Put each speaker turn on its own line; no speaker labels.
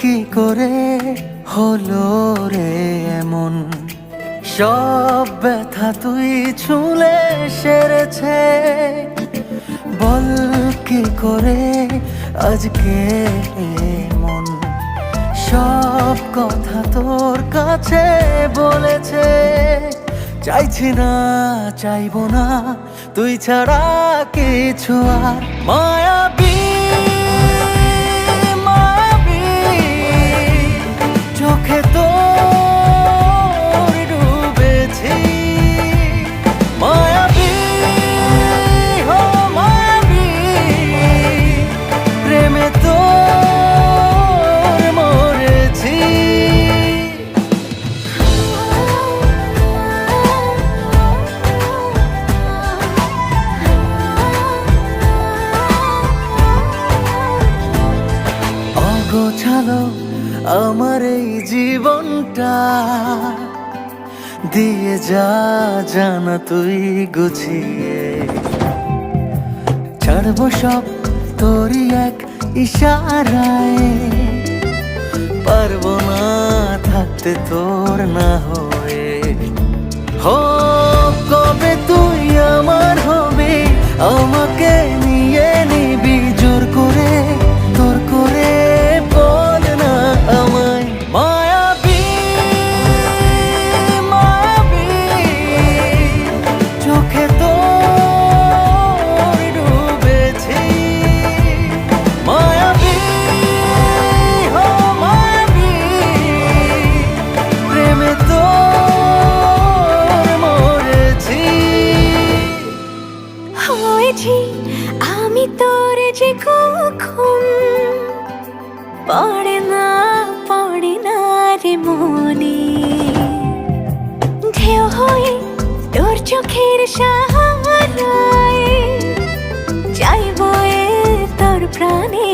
কি করে হলো রে এমন, সব ব্যথা তুই ছুঁলে সেরেছে। বল কি করে আজকে মন সব কথা তোর কাছে বলেছে। চাইছি না, চাইবো না, তুই ছাড়া কিছু আর। মায়াবী মায়াবী চোখে তোর ডুবেছি। মায়াবী হো মায়াবী প্রেমে তোর মরেছি। গোছালো আমার এই জীবনটা, দিয়ে যা জানা তুই গুছিয়ে। ছাড়বো সব তোরই এক ইশারায়, পারবো না থাকতে তোর না হয়ে। হো কবে তুই আমার হবে, আমাকে নিয়ে নিবি জোর করে, তোর করে বল না আমায়। মায়াবী মায়াবী চোখে তোর ডুবেছি। মায়াবী হো মায়াবী প্রেমে তোর মরেছি।
হয়েছি আমি তোর যে কখন, পড়ে না রে মনে। ঢেউ হয়ে তোর চোখের সাহারায় যাইব তোর প্রাণে।